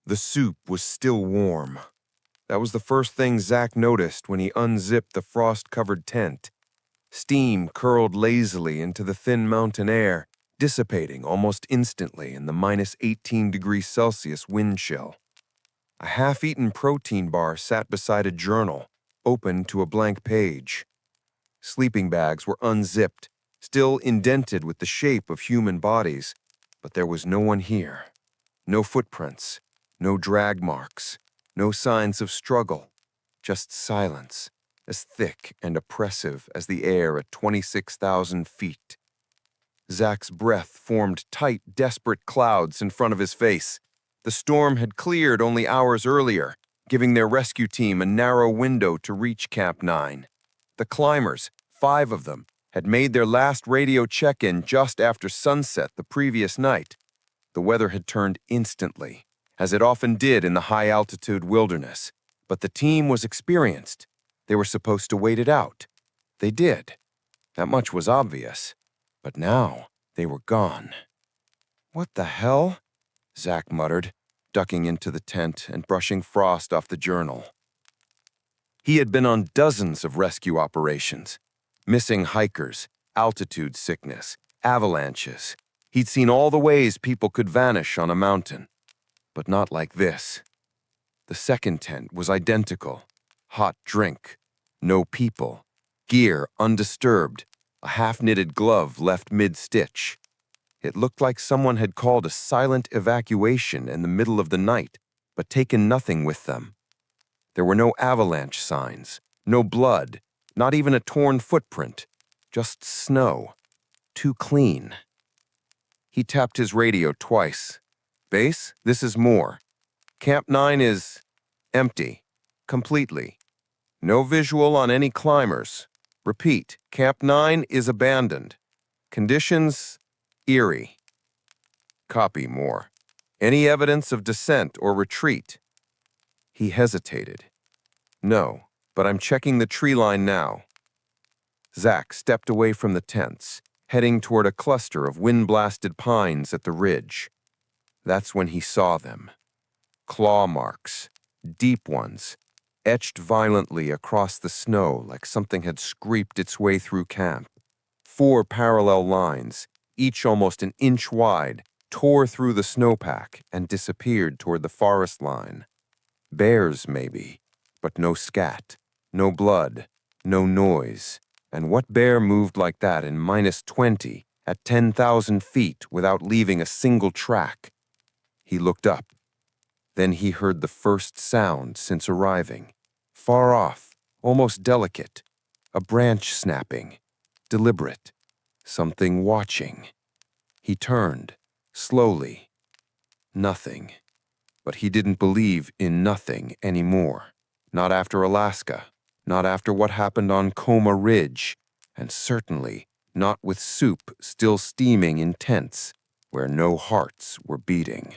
The soup was still warm. That was the first thing Zack noticed when he unzipped the frost-covered tent. Steam curled lazily into the thin mountain air, dissipating almost instantly in the -18 degrees Celsius wind chill. A half-eaten protein bar sat beside a journal, open to a blank page. Sleeping bags were unzipped, still indented with the shape of human bodies, but there was no one here. No footprints, no drag marks, no signs of struggle, just silence, as thick and oppressive as the air at 26,000 feet. Zack's breath formed tight, desperate clouds in front of his face. The storm had cleared only hours earlier, giving their rescue team a narrow window to reach Camp 9. The climbers, 5 of them, had made their last radio check-in just after sunset the previous night. The weather had turned instantly, as it often did in the high-altitude wilderness, but the team was experienced. They were supposed to wait it out. They did. That much was obvious. But now they were gone. "What the hell?" Zack muttered, ducking into the tent and brushing frost off the journal. He had been on dozens of rescue operations. Missing hikers, altitude sickness, avalanches. He'd seen all the ways people could vanish on a mountain. But not like this. The second tent was identical. Hot drink. No people. Gear undisturbed. A half-knitted glove left mid-stitch. It looked like someone had called a silent evacuation in the middle of the night, but taken nothing with them. There were no avalanche signs, no blood, not even a torn footprint, just snow. Too clean. He tapped his radio twice. "Base, this is Moore. Camp 9 is empty, completely. No visual on any climbers. Repeat, Camp 9 is abandoned. Conditions, eerie." "Copy, Moore. Any evidence of descent or retreat?" He hesitated. "No, but I'm checking the tree line now." Zack stepped away from the tents, heading toward a cluster of wind-blasted pines at the ridge. That's when he saw them. Claw marks, deep ones, etched violently across the snow like something had scraped its way through camp. 4 parallel lines, each almost an inch wide, tore through the snowpack and disappeared toward the forest line. Bears, maybe, but no scat, no blood, no noise. And what bear moved like that in -20 at 10,000 feet without leaving a single track? He looked up. Then he heard the first sound since arriving. Far off, almost delicate. A branch snapping. Deliberate. Something watching. He turned, slowly. Nothing. But he didn't believe in nothing anymore. Not after Alaska. Not after what happened on Coma Ridge. And certainly not with soup still steaming in tents where no hearts were beating.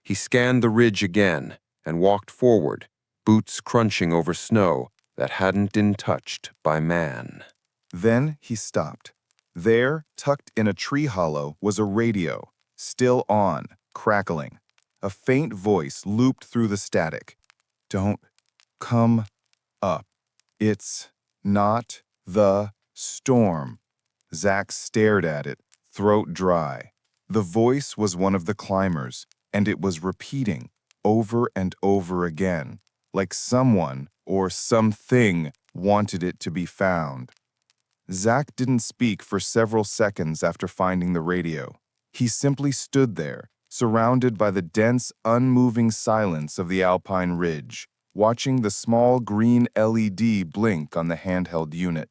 He scanned the ridge again and walked forward, boots crunching over snow that hadn't been touched by man. Then he stopped. There, tucked in a tree hollow, was a radio, still on, crackling. A faint voice looped through the static. "Don't come up. It's not the storm." Zack stared at it, throat dry. The voice was one of the climbers, and it was repeating over and over again, like someone or something wanted it to be found. Zack didn't speak for several seconds after finding the radio. He simply stood there, surrounded by the dense, unmoving silence of the Alpine Ridge, watching the small green LED blink on the handheld unit.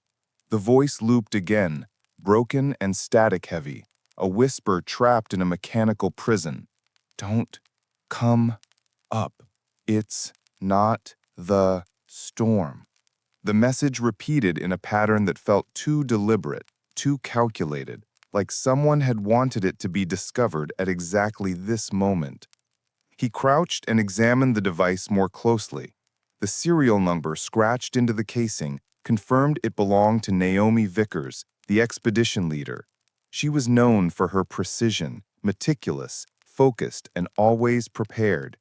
The voice looped again, broken and static-heavy, a whisper trapped in a mechanical prison. "Don't come up. It's not the storm." The message repeated in a pattern that felt too deliberate, too calculated, like someone had wanted it to be discovered at exactly this moment. He crouched and examined the device more closely. The serial number scratched into the casing confirmed it belonged to Naomi Vickers, the expedition leader. She was known for her precision, meticulous, focused, and always prepared.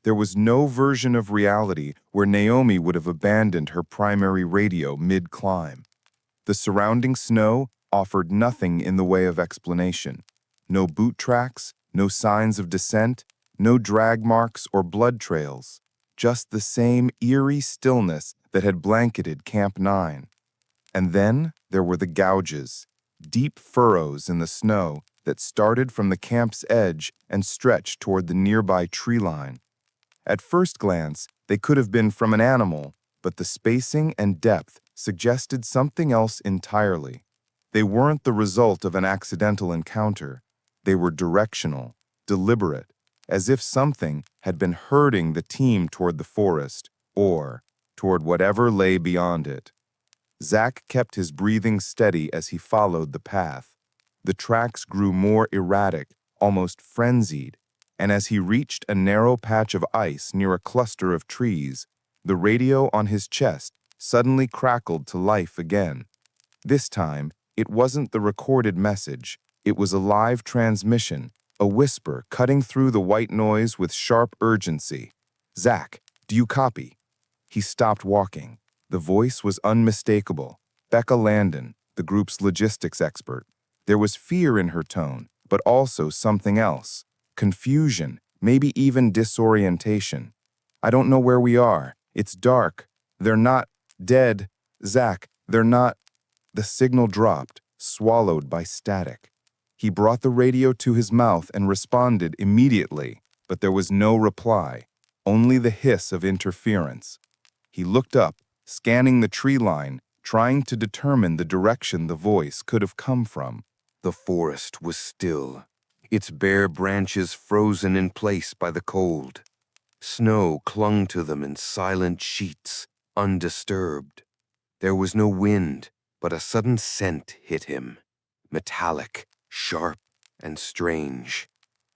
There was no version of reality where Naomi would have abandoned her primary radio mid-climb. The surrounding snow offered nothing in the way of explanation. No boot tracks, no signs of descent, no drag marks or blood trails. Just the same eerie stillness that had blanketed Camp 9. And then there were the gouges, deep furrows in the snow that started from the camp's edge and stretched toward the nearby tree line. At first glance, they could have been from an animal, but the spacing and depth suggested something else entirely. They weren't the result of an accidental encounter. They were directional, deliberate, as if something had been herding the team toward the forest, or toward whatever lay beyond it. Zach kept his breathing steady as he followed the path. The tracks grew more erratic, almost frenzied, and as he reached a narrow patch of ice near a cluster of trees, the radio on his chest suddenly crackled to life again. This time, it wasn't the recorded message. It was a live transmission, a whisper cutting through the white noise with sharp urgency. "Zach, do you copy?" He stopped walking. The voice was unmistakable. Becca Landon, the group's logistics expert. There was fear in her tone, but also something else. Confusion, maybe even disorientation. "I don't know where we are. It's dark. They're not dead. Zach, they're not." The signal dropped, swallowed by static. He brought the radio to his mouth and responded immediately, but there was no reply, only the hiss of interference. He looked up, scanning the tree line, trying to determine the direction the voice could have come from. The forest was still, its bare branches frozen in place by the cold. Snow clung to them in silent sheets, undisturbed. There was no wind, but a sudden scent hit him, metallic, sharp, and strange.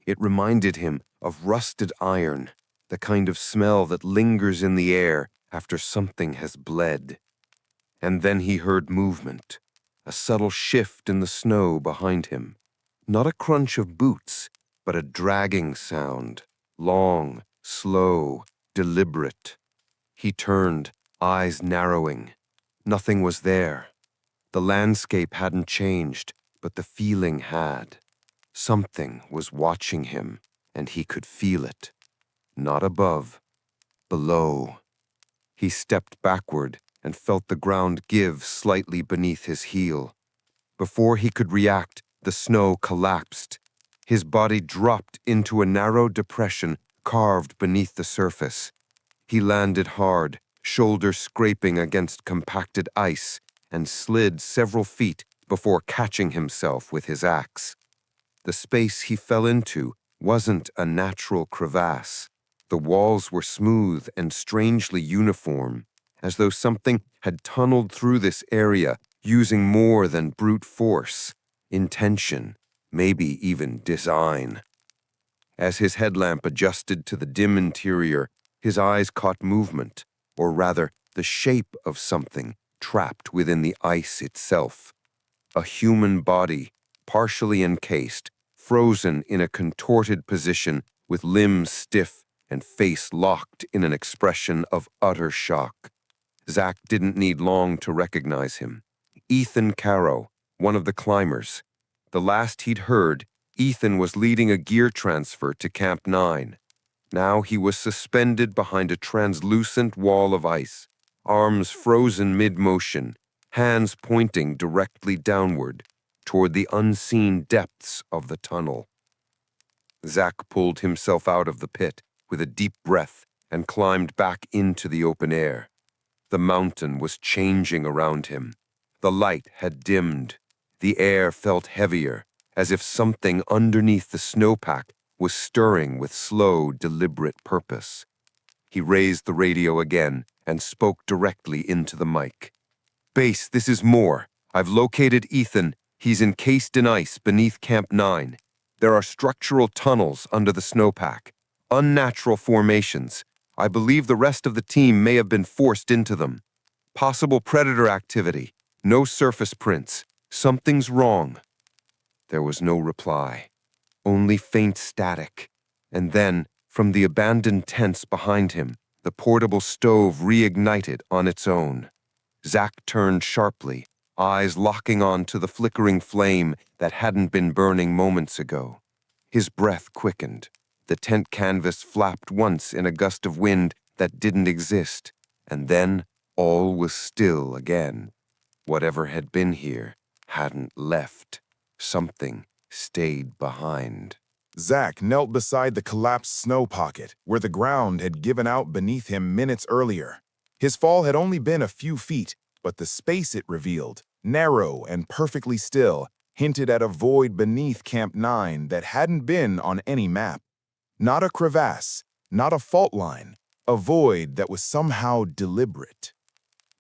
It reminded him of rusted iron, the kind of smell that lingers in the air after something has bled. And then he heard movement, a subtle shift in the snow behind him. Not a crunch of boots, but a dragging sound, long, slow, deliberate. He turned, eyes narrowing. Nothing was there. The landscape hadn't changed, but the feeling had. Something was watching him, and he could feel it. Not above, below. He stepped backward and felt the ground give slightly beneath his heel. Before he could react, the snow collapsed. His body dropped into a narrow depression carved beneath the surface. He landed hard, shoulder scraping against compacted ice, and slid several feet before catching himself with his axe. The space he fell into wasn't a natural crevasse. The walls were smooth and strangely uniform, as though something had tunneled through this area using more than brute force, intention, maybe even design. As his headlamp adjusted to the dim interior, his eyes caught movement, or rather, the shape of something trapped within the ice itself. A human body, partially encased, frozen in a contorted position with limbs stiff and face locked in an expression of utter shock. Zach didn't need long to recognize him. Ethan Caro, one of the climbers. The last he'd heard, Ethan was leading a gear transfer to Camp 9. Now he was suspended behind a translucent wall of ice, arms frozen mid-motion, hands pointing directly downward, toward the unseen depths of the tunnel. Zach pulled himself out of the pit with a deep breath and climbed back into the open air. The mountain was changing around him. The light had dimmed. The air felt heavier, as if something underneath the snowpack was stirring with slow, deliberate purpose. He raised the radio again and spoke directly into the mic. "Base, this is Moore. I've located Ethan. He's encased in ice beneath Camp 9. There are structural tunnels under the snowpack, unnatural formations. I believe the rest of the team may have been forced into them. Possible predator activity. No surface prints. Something's wrong." There was no reply, only faint static, and then From the abandoned tents behind him, the portable stove reignited on its own. Zack turned sharply, eyes locking on to the flickering flame that hadn't been burning moments ago. His breath quickened. The tent canvas flapped once in a gust of wind that didn't exist, and then all was still again. Whatever had been here hadn't left. Something stayed behind. Zack knelt beside the collapsed snow pocket, where the ground had given out beneath him minutes earlier. His fall had only been a few feet, but the space it revealed, narrow and perfectly still, hinted at a void beneath Camp 9 that hadn't been on any map. Not a crevasse, not a fault line, a void that was somehow deliberate.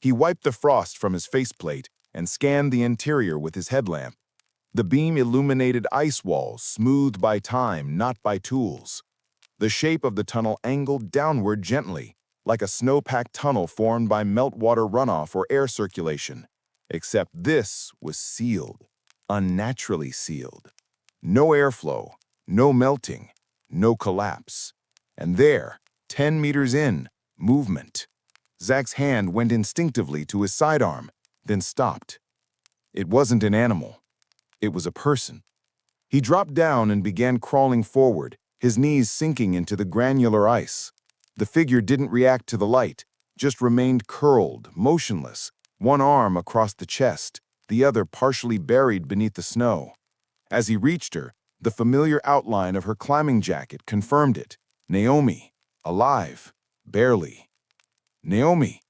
He wiped the frost from his faceplate and scanned the interior with his headlamp. The beam illuminated ice walls, smoothed by time, not by tools. The shape of the tunnel angled downward gently, like a snow-packed tunnel formed by meltwater runoff or air circulation. Except this was sealed, unnaturally sealed. No airflow, no melting, no collapse. And there, 10 meters in, movement. Zack's hand went instinctively to his sidearm, then stopped. It wasn't an animal. It was a person. He dropped down and began crawling forward, his knees sinking into the granular ice. The figure didn't react to the light, just remained curled, motionless, one arm across the chest, the other partially buried beneath the snow. As he reached her, the familiar outline of her climbing jacket confirmed it. Naomi, alive, barely. Naomi.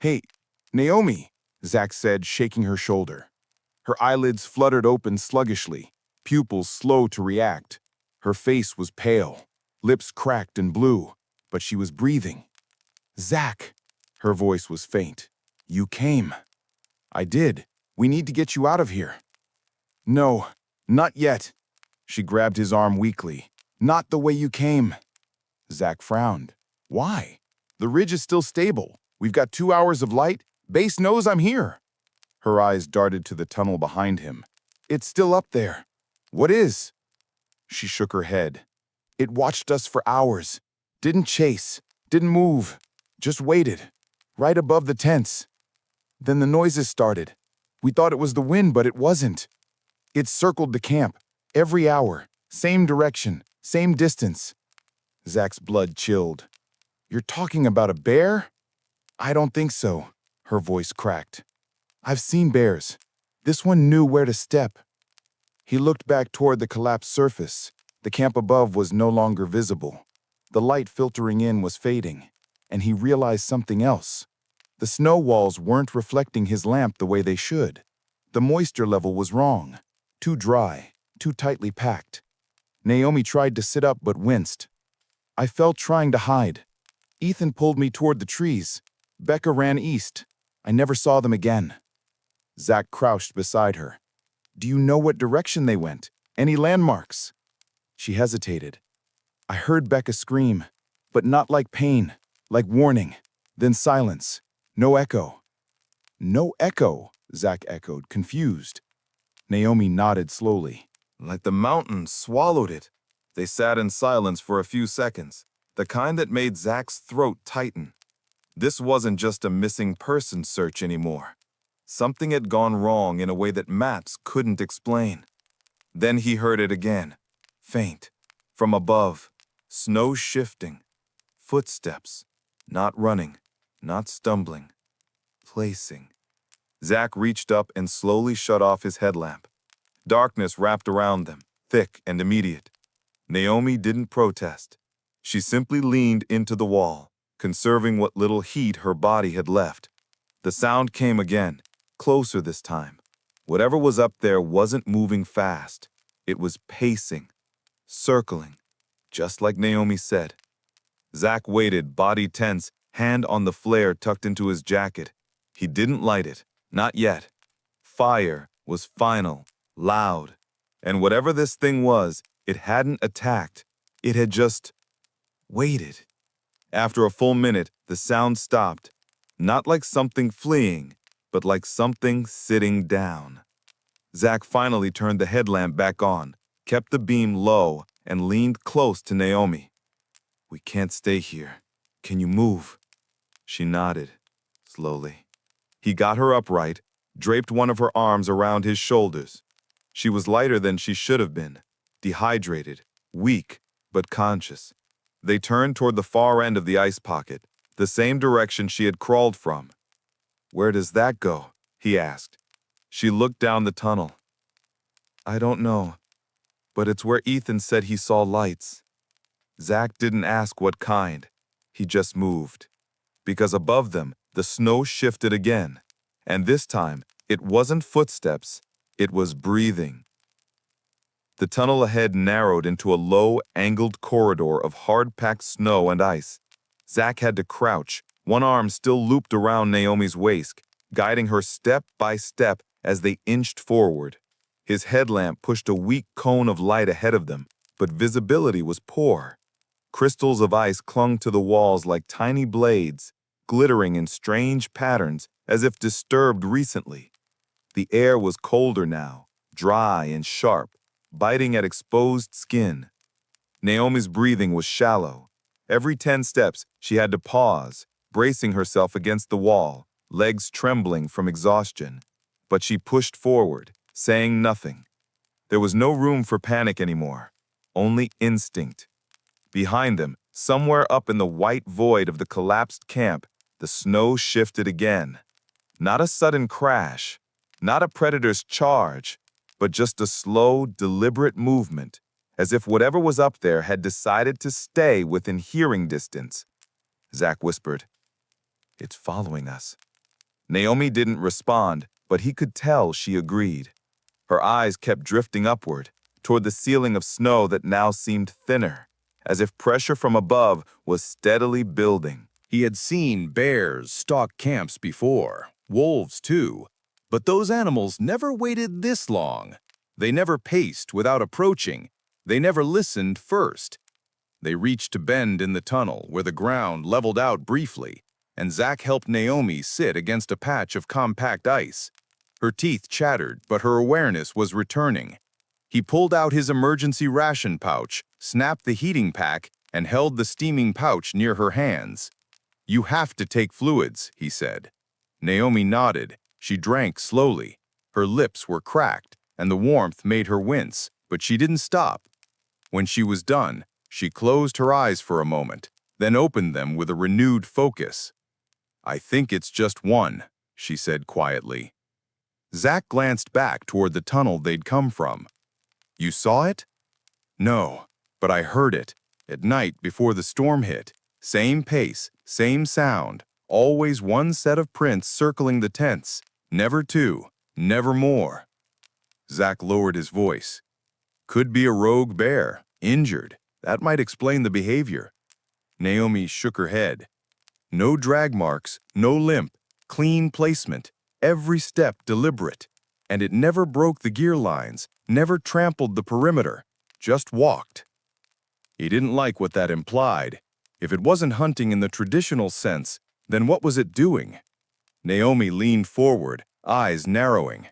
Hey, Naomi, Zack said, shaking her shoulder. Her eyelids fluttered open sluggishly, pupils slow to react. Her face was pale, lips cracked and blue, but she was breathing. Zack, her voice was faint. You came. I did. We need to get you out of here. No, not yet. She grabbed his arm weakly. Not the way you came. Zack frowned. Why? The ridge is still stable. We've got 2 hours of light. Base knows I'm here. Her eyes darted to the tunnel behind him. It's still up there. What is? She shook her head. It watched us for hours. Didn't chase. Didn't move. Just waited. Right above the tents. Then the noises started. We thought it was the wind, but it wasn't. It circled the camp. Every hour. Same direction. Same distance. Zack's blood chilled. You're talking about a bear? I don't think so. Her voice cracked. I've seen bears. This one knew where to step. He looked back toward the collapsed surface. The camp above was no longer visible. The light filtering in was fading, and he realized something else. The snow walls weren't reflecting his lamp the way they should. The moisture level was wrong. Too dry, too tightly packed. Naomi tried to sit up but winced. I fell trying to hide. Ethan pulled me toward the trees. Becca ran east. I never saw them again. Zack crouched beside her. Do you know what direction they went? Any landmarks? She hesitated. I heard Becca scream, but not like pain, like warning. Then silence. No echo. No echo, Zack echoed, confused. Naomi nodded slowly. Like the mountain swallowed it. They sat in silence for a few seconds, the kind that made Zack's throat tighten. This wasn't just a missing person search anymore. Something had gone wrong in a way that maps couldn't explain. Then he heard it again, faint, from above, snow shifting, footsteps, not running, not stumbling, placing. Zack reached up and slowly shut off his headlamp. Darkness wrapped around them, thick and immediate. Naomi didn't protest. She simply leaned into the wall, conserving what little heat her body had left. The sound came again, closer this time. Whatever was up there wasn't moving fast. It was pacing, circling, just like Naomi said. Zack waited, body tense, hand on the flare tucked into his jacket. He didn't light it, not yet. Fire was final, loud. And whatever this thing was, it hadn't attacked. It had just waited. After a full minute, the sound stopped. Not like something fleeing, but like something sitting down. Zack finally turned the headlamp back on, kept the beam low, and leaned close to Naomi. We can't stay here. Can you move? She nodded, slowly. He got her upright, draped one of her arms around his shoulders. She was lighter than she should have been, dehydrated, weak, but conscious. They turned toward the far end of the ice pocket, the same direction she had crawled from. "Where does that go?" he asked. She looked down the tunnel. "I don't know, but it's where Ethan said he saw lights." Zach didn't ask what kind. He just moved. Because above them, the snow shifted again. And this time, it wasn't footsteps, it was breathing. The tunnel ahead narrowed into a low, angled corridor of hard-packed snow and ice. Zach had to crouch, one arm still looped around Naomi's waist, guiding her step by step as they inched forward. His headlamp pushed a weak cone of light ahead of them, but visibility was poor. Crystals of ice clung to the walls like tiny blades, glittering in strange patterns as if disturbed recently. The air was colder now, dry and sharp, biting at exposed skin. Naomi's breathing was shallow. Every 10 steps, she had to pause, bracing herself against the wall, legs trembling from exhaustion. But she pushed forward, saying nothing. There was no room for panic anymore, only instinct. Behind them, somewhere up in the white void of the collapsed camp, the snow shifted again. Not a sudden crash, not a predator's charge, but just a slow, deliberate movement, as if whatever was up there had decided to stay within hearing distance. Zach whispered, "It's following us." Naomi didn't respond, but he could tell she agreed. Her eyes kept drifting upward, toward the ceiling of snow that now seemed thinner, as if pressure from above was steadily building. He had seen bears stalk camps before, wolves too, but those animals never waited this long. They never paced without approaching. They never listened first. They reached a bend in the tunnel where the ground leveled out briefly, and Zach helped Naomi sit against a patch of compact ice. Her teeth chattered, but her awareness was returning. He pulled out his emergency ration pouch, snapped the heating pack, and held the steaming pouch near her hands. "You have to take fluids," he said. Naomi nodded. She drank slowly. Her lips were cracked, and the warmth made her wince, but she didn't stop. When she was done, she closed her eyes for a moment, then opened them with a renewed focus. "I think it's just one," she said quietly. Zach glanced back toward the tunnel they'd come from. "You saw it?" "No, but I heard it. At night before the storm hit. Same pace, same sound, always one set of prints circling the tents. Never two, never more." Zach lowered his voice. "Could be a rogue bear, injured. That might explain the behavior." Naomi shook her head. "No drag marks, no limp, clean placement, every step deliberate. And it never broke the gear lines, never trampled the perimeter, just walked." He didn't like what that implied. If it wasn't hunting in the traditional sense, then what was it doing? Naomi leaned forward, eyes narrowing.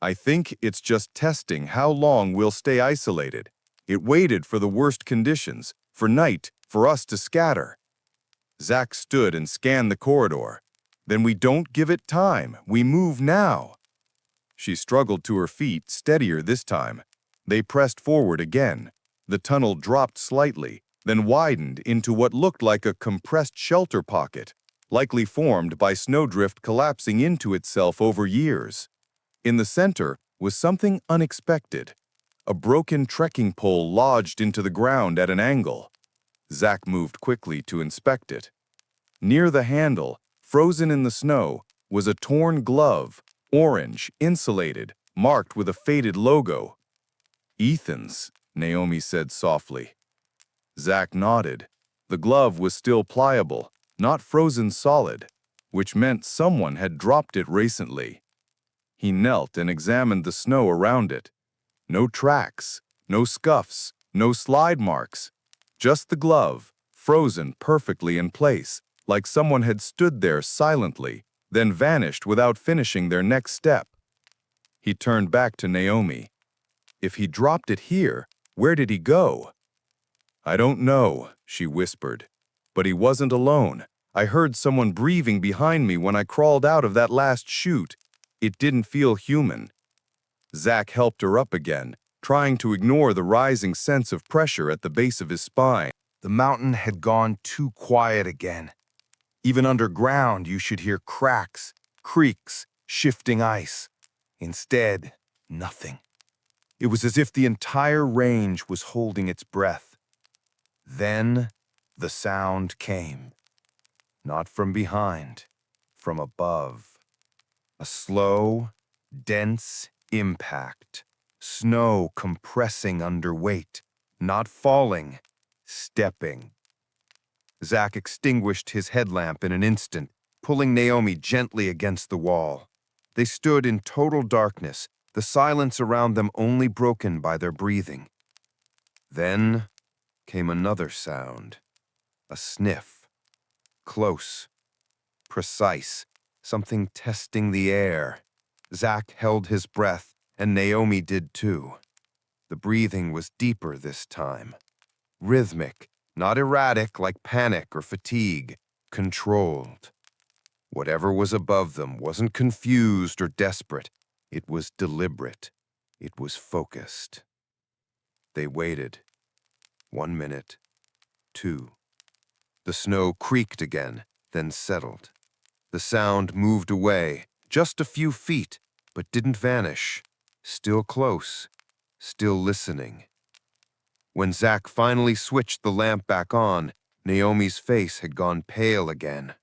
"I think it's just testing how long we'll stay isolated. It waited for the worst conditions, for night, for us to scatter." Zach stood and scanned the corridor. "Then we don't give it time. We move now." She struggled to her feet, steadier this time. They pressed forward again. The tunnel dropped slightly, then widened into what looked like a compressed shelter pocket, likely formed by snowdrift collapsing into itself over years. In the center was something unexpected. A broken trekking pole lodged into the ground at an angle. Zach moved quickly to inspect it. Near the handle, frozen in the snow, was a torn glove, orange, insulated, marked with a faded logo. "Ethan's," Naomi said softly. Zach nodded. The glove was still pliable, not frozen solid, which meant someone had dropped it recently. He knelt and examined the snow around it. No tracks, no scuffs, no slide marks. Just the glove, frozen perfectly in place, like someone had stood there silently, then vanished without finishing their next step. He turned back to Naomi. "If he dropped it here, where did he go?" "I don't know," she whispered. But he wasn't alone. I heard someone breathing behind me when I crawled out of that last chute. It didn't feel human. Zack helped her up again, trying to ignore the rising sense of pressure at the base of his spine. The mountain had gone too quiet again. Even underground, you should hear cracks, creaks, shifting ice. Instead, nothing. It was as if the entire range was holding its breath. Then, the sound came. Not from behind, from above. A slow, dense impact. Snow compressing under weight, not falling, stepping. Zack extinguished his headlamp in an instant, pulling Naomi gently against the wall. They stood in total darkness, the silence around them only broken by their breathing. Then came another sound, a sniff. Close, precise, something testing the air. Zack held his breath, and Naomi did too. The breathing was deeper this time. Rhythmic, not erratic like panic or fatigue, controlled. Whatever was above them wasn't confused or desperate. It was deliberate. It was focused. They waited. 1 minute, 2. The snow creaked again, then settled. The sound moved away, just a few feet, but didn't vanish. Still close, still listening. When Zack finally switched the lamp back on, Naomi's face had gone pale again.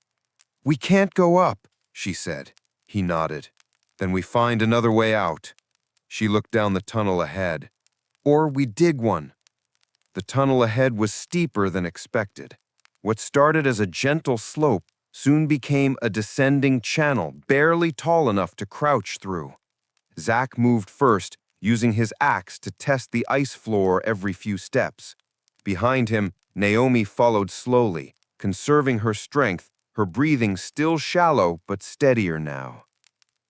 "We can't go up," she said. He nodded. "Then we find another way out." She looked down the tunnel ahead. "Or we dig one." The tunnel ahead was steeper than expected. What started as a gentle slope soon became a descending channel barely tall enough to crouch through. Zack moved first, using his axe to test the ice floor every few steps. Behind him, Naomi followed slowly, conserving her strength, her breathing still shallow but steadier now.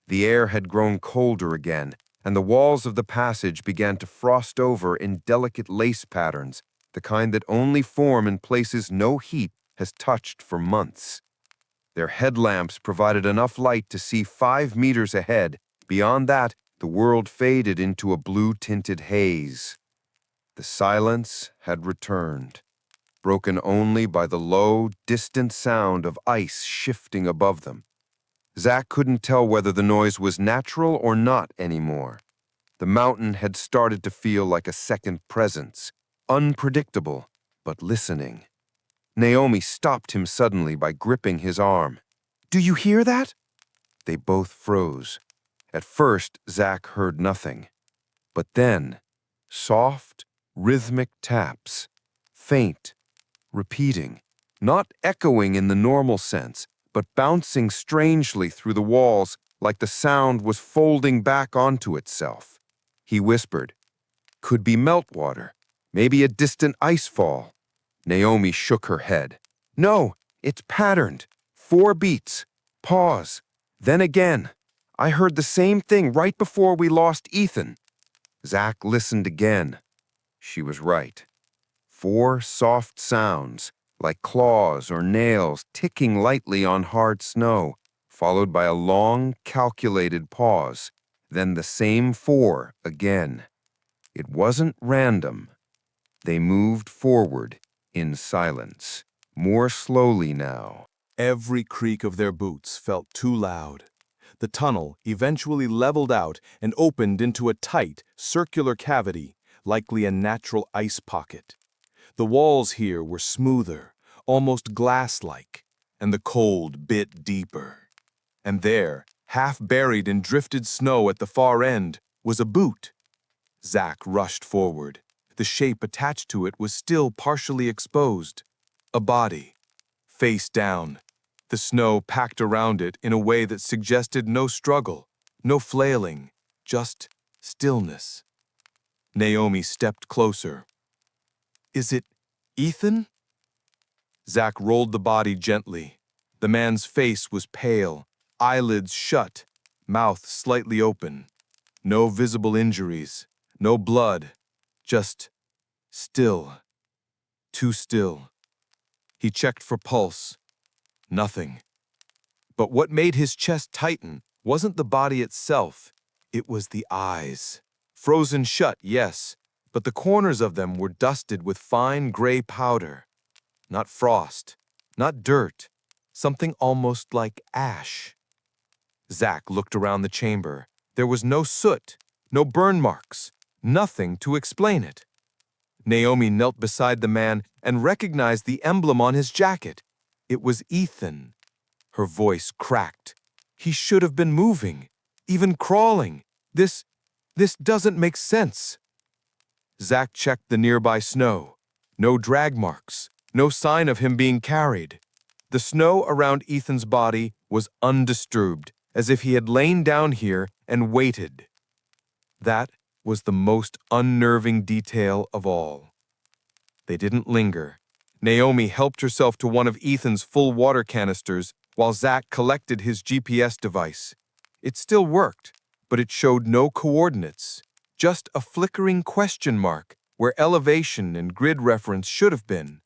The air had grown colder again, and the walls of the passage began to frost over in delicate lace patterns, the kind that only form in places no heat has touched for months. Their headlamps provided enough light to see 5 meters ahead. Beyond that, the world faded into a blue-tinted haze. The silence had returned, broken only by the low, distant sound of ice shifting above them. Zack couldn't tell whether the noise was natural or not anymore. The mountain had started to feel like a second presence, unpredictable, but listening. Naomi stopped him suddenly by gripping his arm. "Do you hear that?" They both froze. At first, Zack heard nothing. But then, soft, rhythmic taps, faint, repeating, not echoing in the normal sense, but bouncing strangely through the walls like the sound was folding back onto itself. He whispered, "Could be meltwater, maybe a distant ice fall." Naomi shook her head. "No, it's patterned. 4 beats. Pause. Then again. I heard the same thing right before we lost Ethan." Zack listened again. She was right. 4 soft sounds, like claws or nails ticking lightly on hard snow, followed by a long, calculated pause, then the same 4 again. It wasn't random. They moved forward in silence, more slowly now. Every creak of their boots felt too loud. The tunnel eventually leveled out and opened into a tight, circular cavity, likely a natural ice pocket. The walls here were smoother, almost glass-like, and the cold bit deeper. And there, half buried in drifted snow at the far end, was a boot. Zack rushed forward. The shape attached to it was still partially exposed. A body, face down. The snow packed around it in a way that suggested no struggle, no flailing, just stillness. Naomi stepped closer. "Is it Ethan?" Zack rolled the body gently. The man's face was pale, eyelids shut, mouth slightly open. No visible injuries, no blood, just still. Too still. He checked for pulse. Nothing. But what made his chest tighten wasn't the body itself, it was the eyes. Frozen shut, yes, but the corners of them were dusted with fine gray powder. Not frost, not dirt, something almost like ash. Zack looked around the chamber. There was no soot, no burn marks, nothing to explain it. Naomi knelt beside the man and recognized the emblem on his jacket. It was Ethan. Her voice cracked. He should have been moving, even crawling. This doesn't make sense. Zack checked the nearby snow. No drag marks, no sign of him being carried. The snow around Ethan's body was undisturbed, as if he had lain down here and waited. That was the most unnerving detail of all. They didn't linger. Naomi helped herself to one of Ethan's full water canisters while Zack collected his GPS device. It still worked, but it showed no coordinates, just a flickering question mark where elevation and grid reference should have been.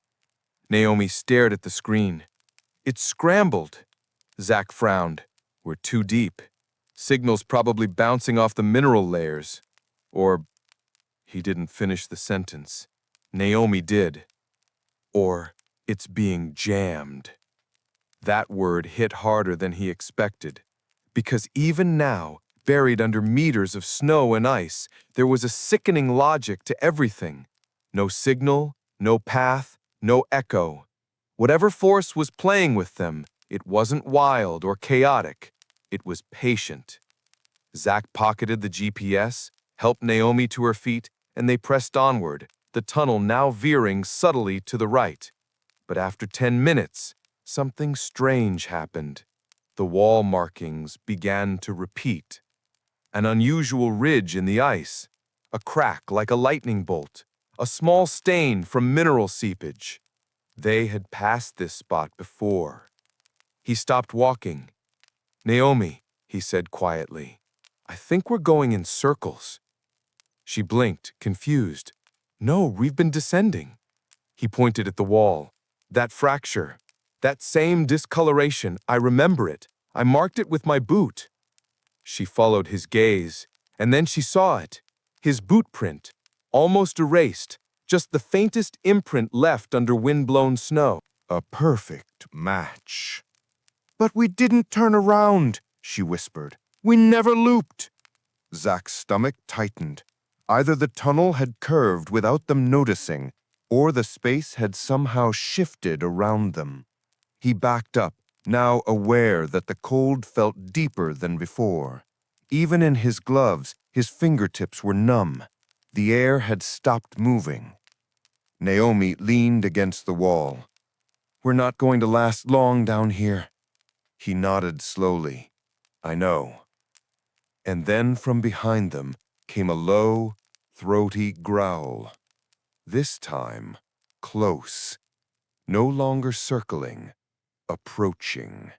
Naomi stared at the screen. It scrambled. Zack frowned. We're too deep. Signals probably bouncing off the mineral layers. Or, he didn't finish the sentence. Naomi did. Or, it's being jammed. That word hit harder than he expected, because even now, buried under meters of snow and ice, there was a sickening logic to everything. No signal, no path, no echo. Whatever force was playing with them, it wasn't wild or chaotic. It was patient. Zack pocketed the GPS, helped Naomi to her feet, and they pressed onward, the tunnel now veering subtly to the right. But after 10 minutes, something strange happened. The wall markings began to repeat. An unusual ridge in the ice, a crack like a lightning bolt, a small stain from mineral seepage. They had passed this spot before. He stopped walking. Naomi, he said quietly, I think we're going in circles. She blinked, confused. No, we've been descending. He pointed at the wall. That fracture, that same discoloration, I remember it. I marked it with my boot. She followed his gaze, and then she saw it. His boot print, almost erased, just the faintest imprint left under wind-blown snow. A perfect match. But we didn't turn around, she whispered. We never looped. Zack's stomach tightened. Either the tunnel had curved without them noticing, or the space had somehow shifted around them. He backed up, now aware that the cold felt deeper than before. Even in his gloves, his fingertips were numb. The air had stopped moving. Naomi leaned against the wall. We're not going to last long down here. He nodded slowly. I know. And then from behind them came a low, throaty growl. This time, close. No longer circling, approaching.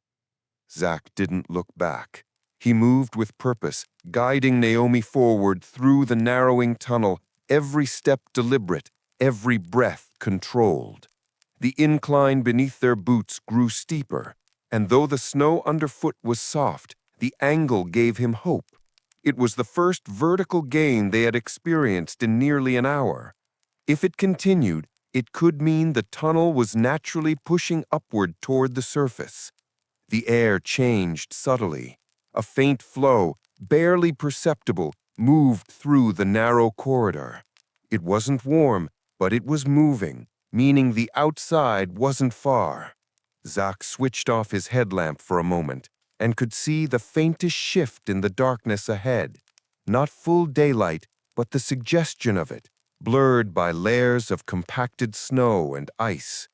Zack didn't look back. He moved with purpose, guiding Naomi forward through the narrowing tunnel, every step deliberate, every breath controlled. The incline beneath their boots grew steeper, and though the snow underfoot was soft, the angle gave him hope. It was the first vertical gain they had experienced in nearly an hour. If it continued, it could mean the tunnel was naturally pushing upward toward the surface. The air changed subtly. A faint flow, barely perceptible, moved through the narrow corridor. It wasn't warm, but it was moving, meaning the outside wasn't far. Zack switched off his headlamp for a moment and could see the faintest shift in the darkness ahead. Not full daylight, but the suggestion of it, blurred by layers of compacted snow and ice.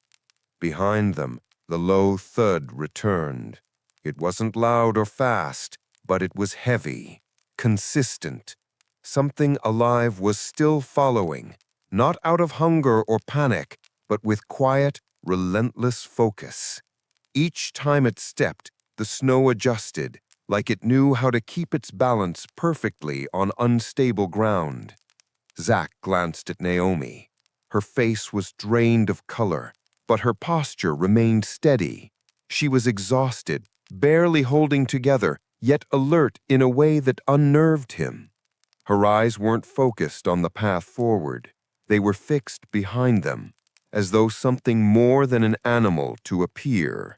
Behind them, the low thud returned. It wasn't loud or fast, but it was heavy, consistent. Something alive was still following, not out of hunger or panic, but with quiet, relentless focus. Each time it stepped, the snow adjusted, like it knew how to keep its balance perfectly on unstable ground. Zack glanced at Naomi. Her face was drained of color, but her posture remained steady. She was exhausted, barely holding together, yet alert in a way that unnerved him. Her eyes weren't focused on the path forward. They were fixed behind them, as though something more than an animal to appear.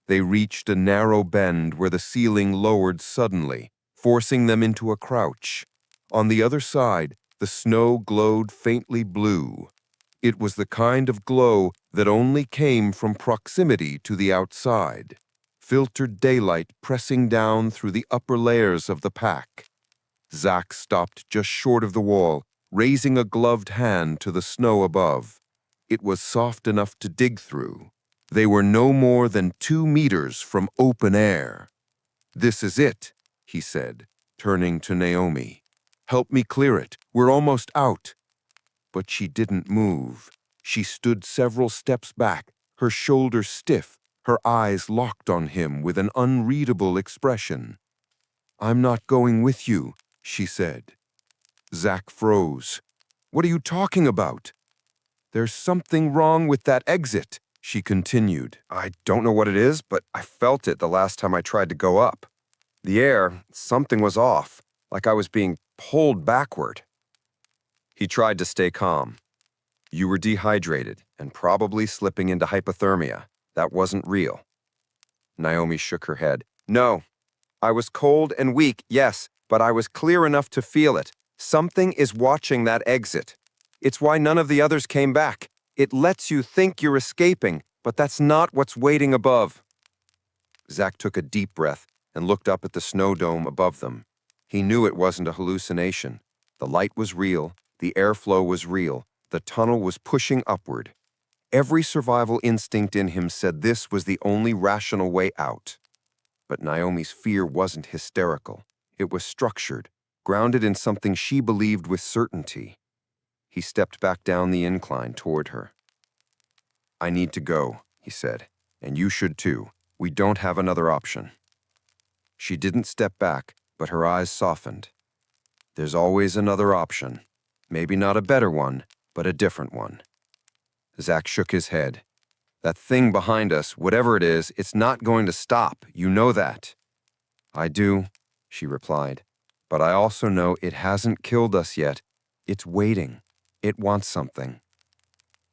They reached a narrow bend where the ceiling lowered suddenly, forcing them into a crouch. On the other side, the snow glowed faintly blue. It was the kind of glow that only came from proximity to the outside, filtered daylight pressing down through the upper layers of the pack. Zack stopped just short of the wall, raising a gloved hand to the snow above. It was soft enough to dig through. They were no more than 2 meters from open air. "This is it," he said, turning to Naomi. "Help me clear it. We're almost out." But she didn't move. She stood several steps back, her shoulders stiff, her eyes locked on him with an unreadable expression. "I'm not going with you," she said. Zack froze. "What are you talking about?" "There's something wrong with that exit," she continued. "I don't know what it is, but I felt it the last time I tried to go up. The air, something was off, like I was being pulled backward." He tried to stay calm. "You were dehydrated and probably slipping into hypothermia. That wasn't real." Naomi shook her head. "No, I was cold and weak, yes, but I was clear enough to feel it. Something is watching that exit. It's why none of the others came back. It lets you think you're escaping, but that's not what's waiting above." Zack took a deep breath and looked up at the snow dome above them. He knew it wasn't a hallucination. The light was real, the airflow was real, the tunnel was pushing upward. Every survival instinct in him said this was the only rational way out. But Naomi's fear wasn't hysterical. It was structured, grounded in something she believed with certainty. He stepped back down the incline toward her. "I need to go," he said, "and you should too. We don't have another option." She didn't step back, but her eyes softened. "There's always another option. Maybe not a better one, but a different one." Zack shook his head. "That thing behind us, whatever it is, it's not going to stop. You know that." "I do," she replied. "But I also know it hasn't killed us yet. It's waiting. It wants something."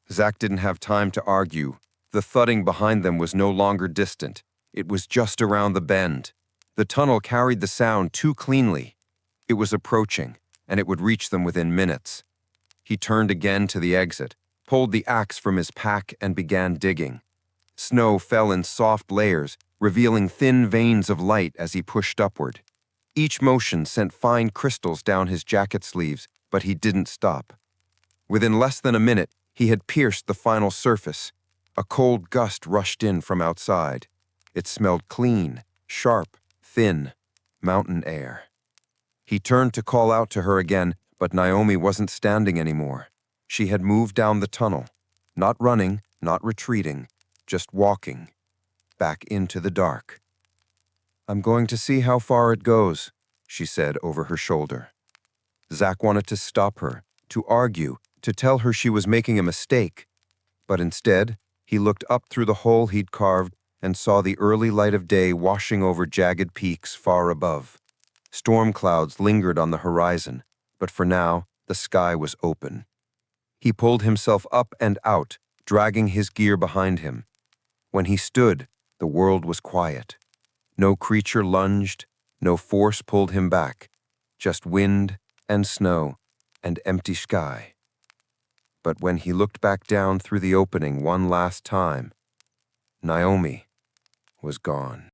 Zack didn't have time to argue. The thudding behind them was no longer distant. It was just around the bend. The tunnel carried the sound too cleanly. It was approaching, and it would reach them within minutes. He turned again to the exit, pulled the axe from his pack, and began digging. Snow fell in soft layers, revealing thin veins of light as he pushed upward. Each motion sent fine crystals down his jacket sleeves, but he didn't stop. Within less than a minute, he had pierced the final surface. A cold gust rushed in from outside. It smelled clean, sharp, thin, mountain air. He turned to call out to her again, but Naomi wasn't standing anymore. She had moved down the tunnel, not running, not retreating, just walking, back into the dark. "I'm going to see how far it goes," she said over her shoulder. Zack wanted to stop her, to argue, to tell her she was making a mistake. But instead, he looked up through the hole he'd carved and saw the early light of day washing over jagged peaks far above. Storm clouds lingered on the horizon, but for now, the sky was open. He pulled himself up and out, dragging his gear behind him. When he stood, the world was quiet. No creature lunged, no force pulled him back, just wind and snow and empty sky. But when he looked back down through the opening one last time, Naomi was gone.